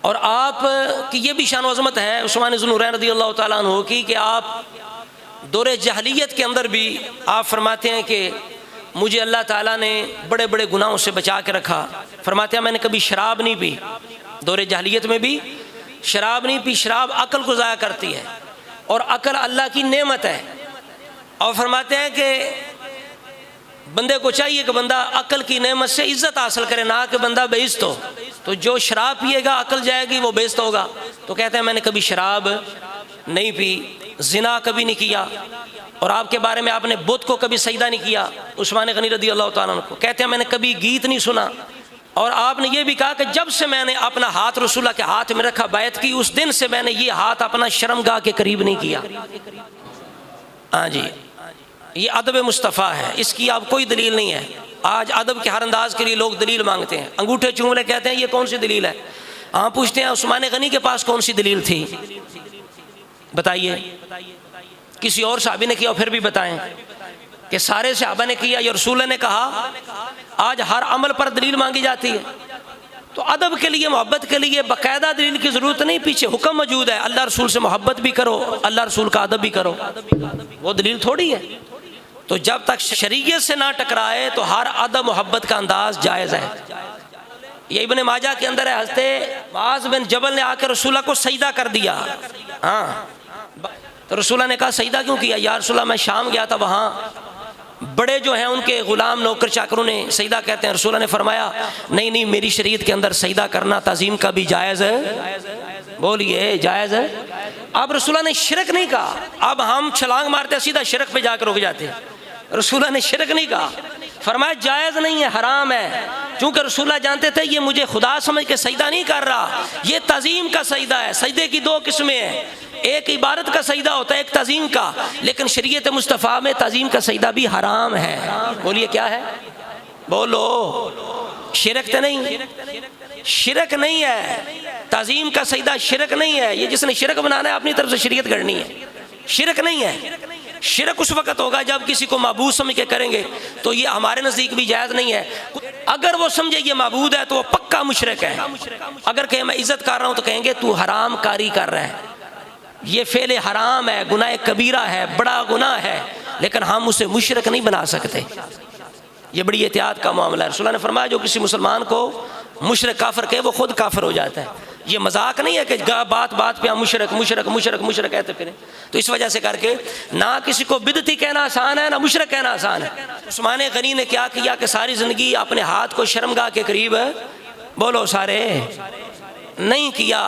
और आप की ये भी शान व अज़मत है उस्मान ज़ुन्नूरैन रज़ी अल्लाह ताला अन्हु की कि आप दौरे जहलियत के अंदर भी आप फरमाते हैं कि मुझे अल्लाह ताला ने बड़े बड़े गुनाहों से बचा के रखा। फरमाते हैं मैंने कभी शराब नहीं पी, दौरे जहलियत में भी शराब नहीं पी। शराब अक्ल को ज़ाया करती है और अक्ल अल्लाह की नेमत है। और फरमाते हैं कि बंदे को चाहिए कि बंदा अक्ल की नेमत से इज्जत हासिल करे, ना कि बंदा बेइज्जत हो। तो जो शराब पिएगा अक्ल जाएगी, वो बेइज्जत होगा। तो कहते हैं मैंने कभी शराब नहीं पी, ज़िना कभी नहीं किया, और आपके बारे में आपने बुत को कभी सजदा नहीं किया। उस्मान गनी रज़ी अल्लाह ताला अन्हु को कहते हैं मैंने कभी गीत नहीं सुना। और आपने ये भी कहा कि जब से मैंने अपना हाथ रसूलुल्लाह के हाथ में रखा, बैत की, उस दिन से मैंने ये हाथ अपना शर्मगाह के करीब नहीं किया। हाँ जी, ये अदब मुस्तफ़ा है, इसकी अब कोई दलील नहीं है। आज अदब के हर अंदाज के लिए लोग दलील मांगते हैं, अंगूठे चूमने कहते हैं ये कौन सी दलील है। हाँ, पूछते हैं उस्मान गनी के पास कौन सी दलील थी, बताइए। किसी और सहाबी ने किया फिर भी बताएं कि सारे सहाबा ने किया या रसूल ने कहा। आज हर अमल पर दलील मांगी जाती है। तो अदब के लिए, मोहब्बत के लिए बाकायदा दलील की ज़रूरत नहीं, पीछे हुक्म मौजूद है, अल्लाह रसूल से मोहब्बत भी करो, अल्लाह रसूल का अदब भी करो, वो दलील थोड़ी है। तो जब तक शरीयत से ना टकराए तो हर अदब मोहब्बत का अंदाज जायज़ है। ये इब्ने माजा के अंदर है, हज़रत मुआज़ बिन जबल ने आकर रसूलुल्लाह को सजदा कर दिया। हाँ, तो रसूलुल्लाह ने कहा सजदा क्यों किया? या रसूलुल्लाह मैं शाम गया था, वहाँ बड़े जो हैं उनके ग़ुलाम नौकर चाकरों ने सजदा कहते हैं। रसूलुल्लाह ने फरमाया नहीं नहीं, मेरी शरीयत के अंदर सजदा करना ताज़ीम का भी जायज़ है। बोलिए जायज़ है। अब रसूलुल्लाह ने शिरक नहीं कहा। अब हम छलांग मारते सीधा शिरक पे जाकर रुक जाते हैं। रसूलुल्लाह ने शिरक नहीं कहा, फरमाया जायज़ नहीं है, हराम है। क्योंकि रसूलुल्लाह जानते थे ये मुझे खुदा समझ के सजदा नहीं कर रहा, ये ताज़ीम का सजदा है। सजदे की दो किस्में हैं, एक इबारत का सजदा होता है, एक ताज़ीम का। लेकिन शरीयत मुस्तफ़ा में ताज़ीम का सजदा भी हराम है। बोलिए क्या है? बोलो, शिरक तो नहीं, शिरक नहीं है। ताज़ीम का सजदा शिरक नहीं है। ये जिसने शिरक बनाना है अपनी तरफ से शरीयत करनी है, शिरक नहीं है। शिरक उस वक़्त होगा जब किसी को माबूद समझ के करेंगे, तो ये हमारे नज़दीक भी जायज़ नहीं है। अगर वो समझे ये माबूद है तो वो पक्का मुशरिक है। अगर कहे मैं इज़्ज़त कर रहा हूँ तो कहेंगे तू हराम कारी कर रहा है, ये फ़ेल हराम है, गुनाह कबीरा है, बड़ा गुनाह है। लेकिन हम उसे मुशरिक नहीं बना सकते। ये बड़ी एहतियात का मामला है। रसूलुल्लाह ने फरमाया जो किसी मुसलमान को मुशरिक काफिर कहे वो खुद काफिर हो जाता है। ये मजाक नहीं है कि बात बात पे हम मुशरिक मुशरिक मुशरिक मुशरिक कहते फिरें। तो इस वजह से करके ना किसी को बिदती कहना आसान है, ना मुशरिक कहना आसान है। उस्मान गनी ने क्या किया कि सारी ज़िंदगी अपने हाथ को शर्मगाह के करीब, बोलो सारे, नहीं किया।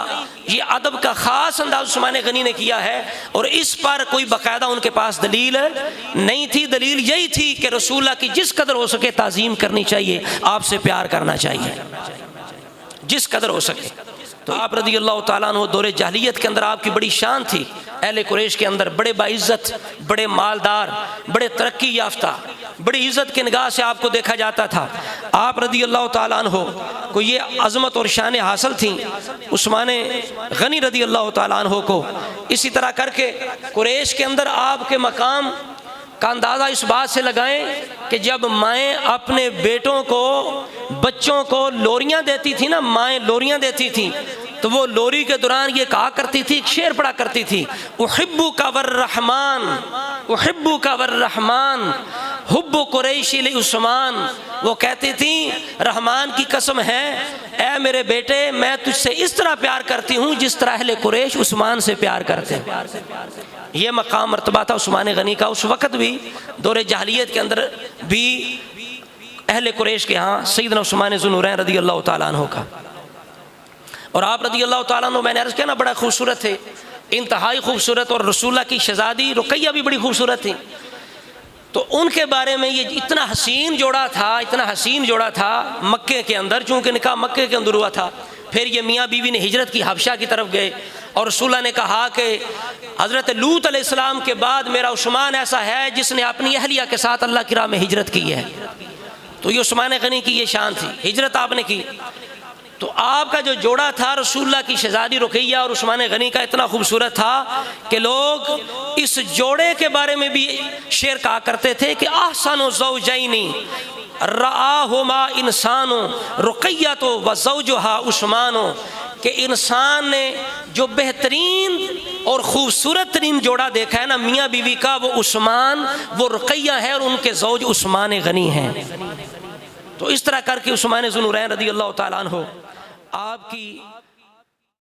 ये अदब का ख़ास अंदाज उस्मान गनी ने किया है, और इस पर कोई बाकायदा उनके पास दलील नहीं थी। दलील यही थी कि रसूलुल्लाह की जिस कदर हो सके ताज़ीम करनी चाहिए, आपसे प्यार करना चाहिए जिस कदर हो सके। तो आप रज़ी अल्लाह ताला अन्हु दौरे जहलियत के अंदर आपकी बड़ी शान थी। अहले कुरैश के अंदर बड़े बाइज़्ज़त, बड़े मालदार, बड़े तरक्की याफ्ता, बड़ी इज़्ज़त की निगाह से आपको देखा जाता था। आप रज़ी अल्लाह ताला अन्हु को ये अज़मत और शान हासिल थी। उस्मान गनी रज़ी अल्लाह ताला अन्हु को इसी तरह करके कुरैश के अंदर आपके मकाम का अंदाज़ा इस बात से लगाएं कि जब माएँ अपने बेटों को, बच्चों को लोरियाँ देती थी ना, माएँ लोरियाँ देती थी, तो वो लोरी के दौरान ये कहा करती थी, एक शेर पढ़ा करती थी, उहिब्बु का वर्रहमान, उहिब्बु का वर्रहमान, हुब्बु कुरैशी li उस्मान। वो कहती थी रहमान की कसम है, ऐ मेरे बेटे मैं तुझसे इस तरह प्यार करती हूँ जिस तरह अहले कुरैश उस्मान से प्यार करते हैं। ये मकाम मर्तबा था उस्मान गनी का। उस वक़्त भी दौरे जहलियत के अंदर भी अहले कुरैश के यहाँ सैयदना उस्मान ज़ुन्नूरैन रज़ी अल्लाह ताला अन्हु का। और आप रज़ी अल्लाह ताला अन्हु, मैंने अर्ज़ किया ना, बड़ा खूबसूरत थे, इंतहाई खूबसूरत। और रसूलुल्लाह की शहज़ादी रुक़ैया भी बड़ी खूबसूरत थी। तो उनके बारे में ये इतना हसीन जोड़ा था, इतना हसीन जोड़ा था मक्के के अंदर, चूँकि निकाह मक्के के अंदर हुआ था। फिर ये मियाँ बीवी ने हिजरत की, हबशा की तरफ गए, और रसूलुल्लाह ने कहा कि हज़रत लूत अलैहिस्सलाम के बाद मेरा उस्मान ऐसा है जिसने अपनी अहलिया के साथ अल्लाह की राह में हिजरत की है। तो ये उस्मान गनी की ये शान थी, हिजरत आपने की। तो आपका जो जोड़ा था रसूलुल्लाह की शहज़ादी रुक़ैया और उस्मान गनी का, इतना खूबसूरत था कि लोग इस जोड़े के बारे में भी शेर कहा करते थे कि अहसनु ज़ौजैनी रआहुमा इंसानो रुक़ैय्यतु व ज़ौजुहा उस्मानो, कि इंसान ने जो बेहतरीन और ख़ूबसूरत तरीन जोड़ा देखा है ना मियाँ बीवी का, वो उस्मान, वो रुक़ैया है और उनके ज़ौज उस्मान गनी हैं। तो इस तरह करके उस्मान ज़ुन्नूरैन रज़ी अल्लाह तआला अन्हु आपकी